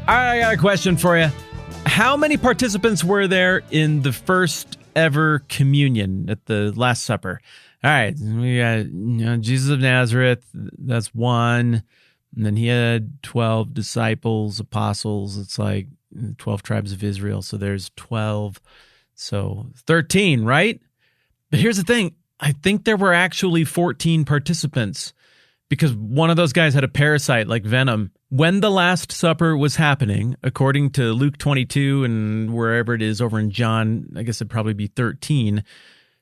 I got a question for you. How many participants were there in the first ever communion at the Last Supper? All right, we got Jesus of Nazareth, that's one. And then he had 12 disciples, apostles. It's like 12 tribes of Israel. So there's 12. So 13, right? But here's the thing. I think there were actually 14 participants because one of those guys had a parasite like venom. When the Last Supper was happening, according to Luke 22 and wherever it is over in John, I guess it'd probably be 13,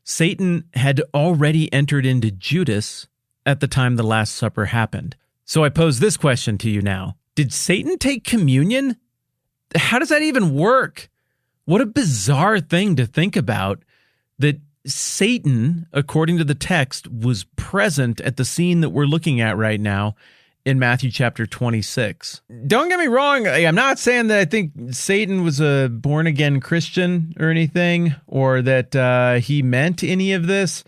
Satan had already entered into Judas at the time the Last Supper happened. So I pose this question to you now. Did Satan take communion? How does that even work? What a bizarre thing to think about, that Satan, according to the text, was present at the scene that we're looking at right now in Matthew chapter 26. Don't get me wrong. I'm not saying that I think Satan was a born-again Christian or anything, or that he meant any of this,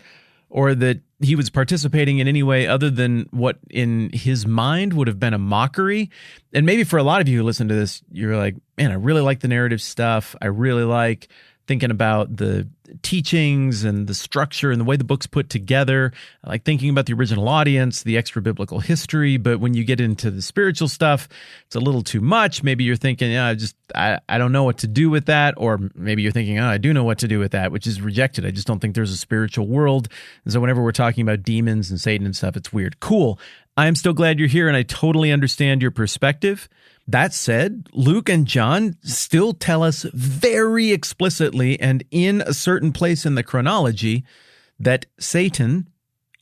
or that he was participating in any way other than what in his mind would have been a mockery. And maybe for a lot of you who listen to this, you're like, man, I really like the narrative stuff. I really like thinking about the teachings and the structure and the way the book's put together. I like thinking about the original audience, the extra biblical history. But when you get into the spiritual stuff, it's a little too much. Maybe you're thinking, I don't know what to do with that. Or maybe you're thinking, I do know what to do with that, which is rejected. I just don't think there's a spiritual world. And so whenever we're talking about demons and Satan and stuff, it's weird. Cool. I'm still glad you're here and I totally understand your perspective. That said, Luke and John still tell us very explicitly and in a certain place in the chronology that Satan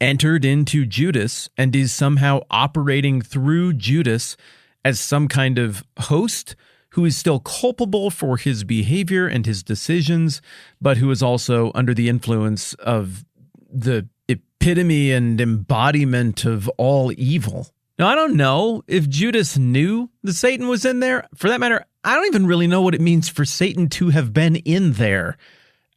entered into Judas and is somehow operating through Judas as some kind of host who is still culpable for his behavior and his decisions, but who is also under the influence of the epitome and embodiment of all evil. Now, I don't know if Judas knew that Satan was in there. For that matter, I don't even really know what it means for Satan to have been in there.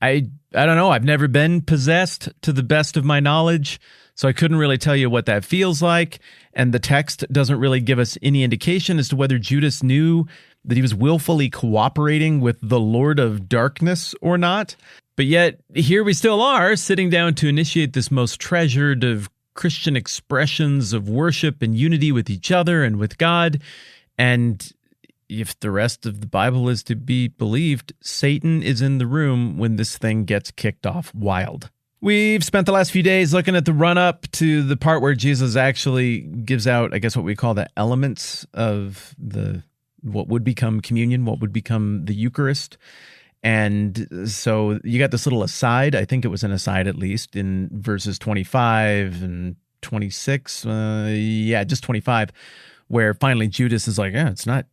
I don't know. I've never been possessed to the best of my knowledge, so I couldn't really tell you what that feels like. And the text doesn't really give us any indication as to whether Judas knew that he was willfully cooperating with the Lord of Darkness or not. But yet, here we still are, sitting down to initiate this most treasured of Christian expressions of worship and unity with each other and with God. And if the rest of the Bible is to be believed, Satan is in the room when this thing gets kicked off wild. We've spent the last few days looking at the run-up to the part where Jesus actually gives out, I guess, what we call the elements of what would become communion, what would become the Eucharist. And so you got this little aside, I think it was an aside at least, in verses 25 and 26, just 25, where finally Judas is like, it's not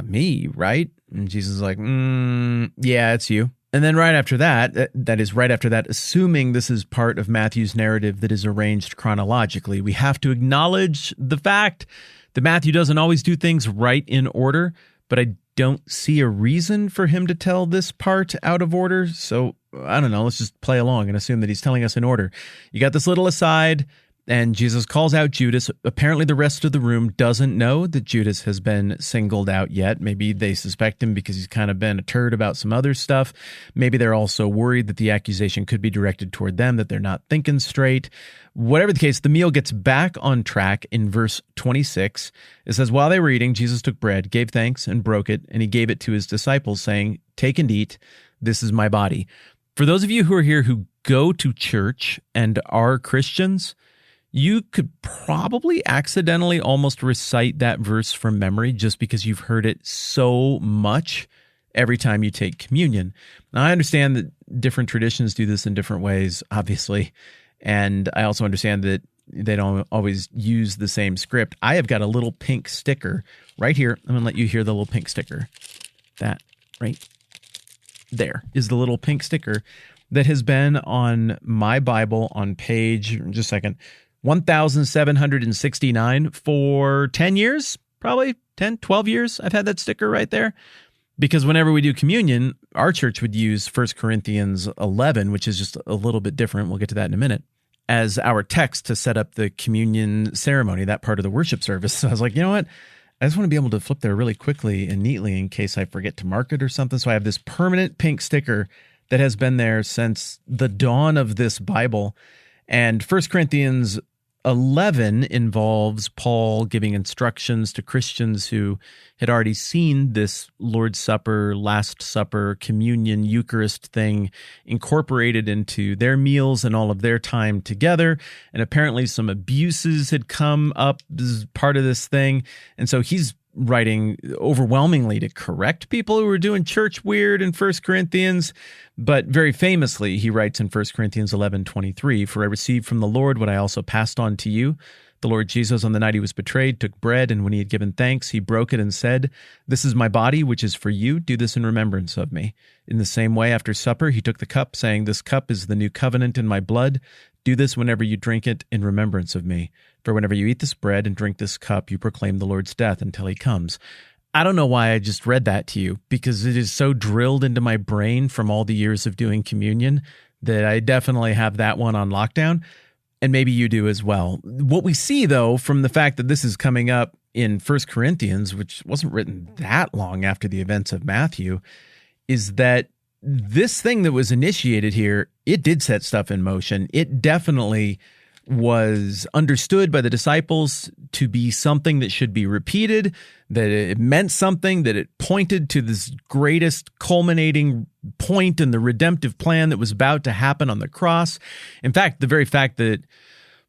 me, right? And Jesus is like, yeah, it's you. And then right after that, assuming this is part of Matthew's narrative that is arranged chronologically, we have to acknowledge the fact that Matthew doesn't always do things right in order, but I don't see a reason for him to tell this part out of order. So I don't know, let's just play along and assume that he's telling us in order. You got this little aside, and Jesus calls out Judas. Apparently the rest of the room doesn't know that Judas has been singled out yet. Maybe they suspect him because he's kind of been a turd about some other stuff. Maybe they're also worried that the accusation could be directed toward them, that they're not thinking straight. Whatever the case, the meal gets back on track in verse 26. It says, while they were eating, Jesus took bread, gave thanks, and broke it, and he gave it to his disciples, saying, take and eat, this is my body. For those of you who are here who go to church and are Christians, you could probably accidentally almost recite that verse from memory just because you've heard it so much every time you take communion. Now, I understand that different traditions do this in different ways, obviously, and I also understand that they don't always use the same script. I have got a little pink sticker right here. I'm going to let you hear the little pink sticker. That right there is the little pink sticker that has been on my Bible on page, just a second, 1,769 for 10 years, probably 10, 12 years. I've had that sticker right there because whenever we do communion, our church would use 1 Corinthians 11, which is just a little bit different. We'll get to that in a minute, as our text to set up the communion ceremony, that part of the worship service. So I was like, you know what? I just want to be able to flip there really quickly and neatly in case I forget to mark it or something. So I have this permanent pink sticker that has been there since the dawn of this Bible. And 1 Corinthians 11 involves Paul giving instructions to Christians who had already seen this Lord's Supper, Last Supper, communion, Eucharist thing incorporated into their meals and all of their time together. And apparently some abuses had come up as part of this thing. And so he's writing overwhelmingly to correct people who were doing church weird in 1 Corinthians. But very famously, he writes in 1 Corinthians 11:23, "For I received from the Lord what I also passed on to you. The Lord Jesus, on the night he was betrayed, took bread, and when he had given thanks, he broke it and said, 'This is my body, which is for you. Do this in remembrance of me.' In the same way, after supper, he took the cup, saying, 'This cup is the new covenant in my blood. Do this whenever you drink it in remembrance of me. For whenever you eat this bread and drink this cup, you proclaim the Lord's death until he comes.'" I don't know why I just read that to you, because it is so drilled into my brain from all the years of doing communion that I definitely have that one on lockdown, and maybe you do as well. What we see, though, from the fact that this is coming up in 1 Corinthians, which wasn't written that long after the events of Matthew, is that this thing that was initiated here, it did set stuff in motion. It definitely was understood by the disciples to be something that should be repeated, that it meant something, that it pointed to this greatest culminating point in the redemptive plan that was about to happen on the cross. In fact, the very fact that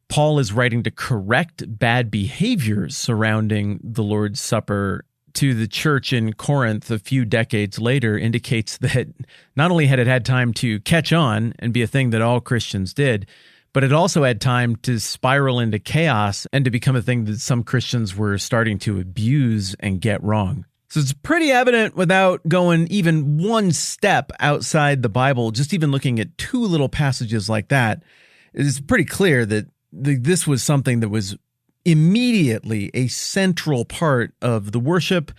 Paul is writing to correct bad behaviors surrounding the Lord's Supper to the church in Corinth a few decades later indicates that not only had it had time to catch on and be a thing that all Christians did, but it also had time to spiral into chaos and to become a thing that some Christians were starting to abuse and get wrong. So it's pretty evident, without going even one step outside the Bible, just even looking at two little passages like that, it's pretty clear that this was something that was immediately a central part of the worship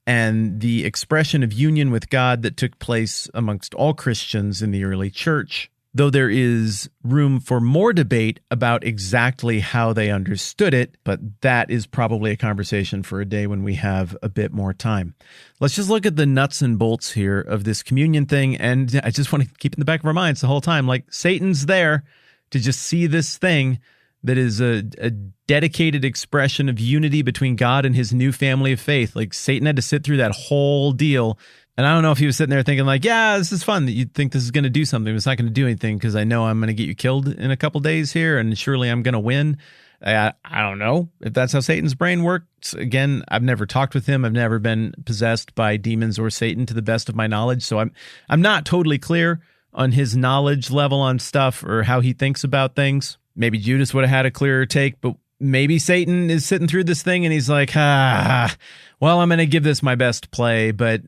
and the expression of union with God that took place amongst all Christians in the early church. Though there is room for more debate about exactly how they understood it, but that is probably a conversation for a day when we have a bit more time. Let's just look at the nuts and bolts here of this communion thing, and I just want to keep in the back of our minds the whole time, like, Satan's there to just see this thing that is a dedicated expression of unity between God and his new family of faith. Like, Satan had to sit through that whole deal. And I don't know if he was sitting there thinking like, yeah, this is fun, that you'd think this is going to do something. It's not going to do anything because I know I'm going to get you killed in a couple days here and surely I'm going to win. I don't know if that's how Satan's brain works. Again, I've never talked with him. I've never been possessed by demons or Satan to the best of my knowledge. So I'm not totally clear on his knowledge level on stuff or how he thinks about things. Maybe Judas would have had a clearer take, but maybe Satan is sitting through this thing and he's like, well, I'm going to give this my best play, but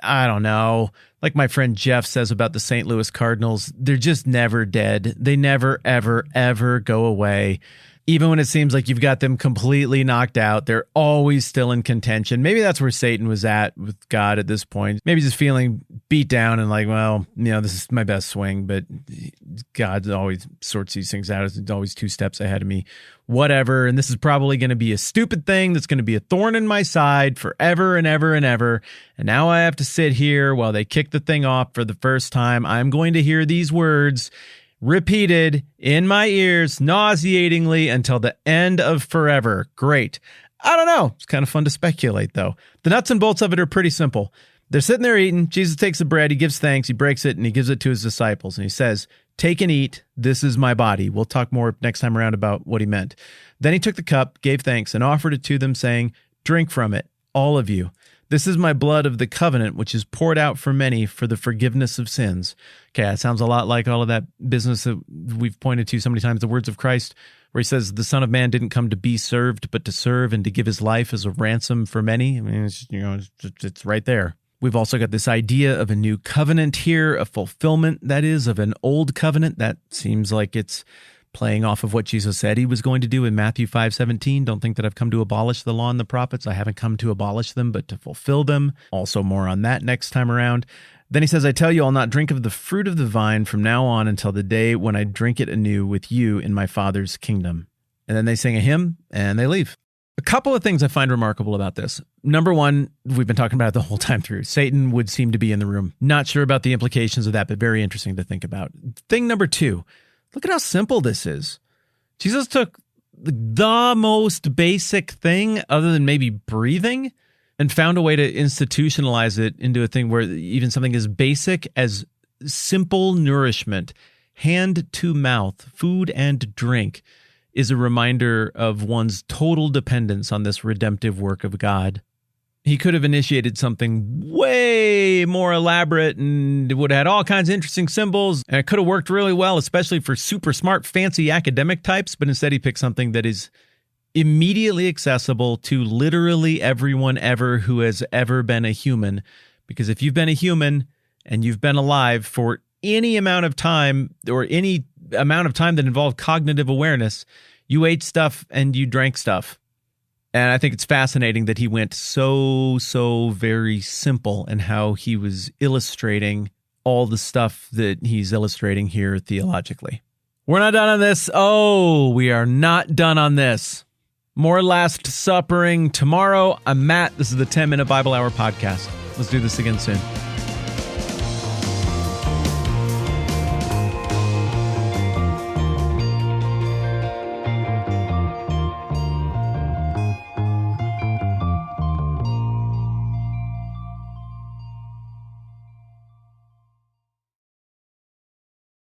I don't know. Like my friend Jeff says about the St. Louis Cardinals, they're just never dead. They never, ever, ever go away. Even when it seems like you've got them completely knocked out, they're always still in contention. Maybe that's where Satan was at with God at this point. Maybe just feeling beat down and like, well, this is my best swing, but God always sorts these things out. It's always two steps ahead of me. Whatever. And this is probably going to be a stupid thing that's going to be a thorn in my side forever and ever and ever. And now I have to sit here while they kick the thing off for the first time. I'm going to hear these words repeated in my ears nauseatingly until the end of forever. Great. I don't know. It's kind of fun to speculate, though. The nuts and bolts of it are pretty simple. They're sitting there eating. Jesus takes the bread. He gives thanks. He breaks it, and he gives it to his disciples. And he says, "Take and eat. This is my body." We'll talk more next time around about what he meant. Then he took the cup, gave thanks, and offered it to them, saying, "Drink from it, all of you. This is my blood of the covenant, which is poured out for many for the forgiveness of sins." Okay, that sounds a lot like all of that business that we've pointed to so many times, the words of Christ, where he says, the Son of Man didn't come to be served, but to serve and to give his life as a ransom for many. I mean, it's right there. We've also got this idea of a new covenant here, a fulfillment, that is, of an old covenant. That seems like it's playing off of what Jesus said he was going to do in Matthew 5:17. Don't think that I've come to abolish the law and the prophets. I haven't come to abolish them, but to fulfill them. Also more on that next time around. Then he says, "I tell you, I'll not drink of the fruit of the vine from now on until the day when I drink it anew with you in my Father's kingdom." And then they sing a hymn and they leave. A couple of things I find remarkable about this. Number one, we've been talking about it the whole time through. Satan would seem to be in the room. Not sure about the implications of that, but very interesting to think about. Thing number two, look at how simple this is. Jesus took the most basic thing, other than maybe breathing, and found a way to institutionalize it into a thing where even something as basic as simple nourishment, hand to mouth, food and drink, is a reminder of one's total dependence on this redemptive work of God. He could have initiated something way more elaborate and it would have had all kinds of interesting symbols, and it could have worked really well, especially for super smart, fancy academic types, but instead he picked something that is immediately accessible to literally everyone ever who has ever been a human. Because if you've been a human and you've been alive for any amount of time, or any amount of time that involved cognitive awareness, you ate stuff and you drank stuff. And I think it's fascinating that he went so very simple in how he was illustrating all the stuff that he's illustrating here theologically. We're not done on this. Oh, we are not done on this. More Last Suppering tomorrow. I'm Matt. This is the 10-Minute Bible Hour podcast. Let's do this again soon.